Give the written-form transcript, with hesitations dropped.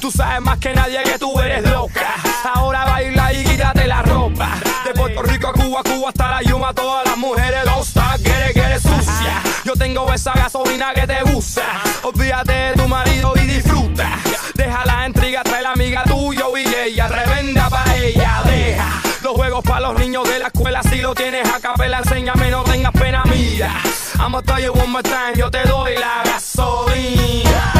Tú sabes más que nadie que tú eres loca. Ahora baila y quítate la ropa. De Puerto Rico a Cuba, Cuba hasta la Yuma, todas las mujeres don't stop, get sucia. Yo tengo esa gasolina que te gusta. Olvídate de tu marido y disfruta. Deja la intriga, trae la amiga tuya y ella revenda pa' ella. Deja los juegos para los niños de la escuela. Si lo tienes a capela, enséñame, no tengas pena, mía. I'ma tell you one more time, yo te doy la gasolina.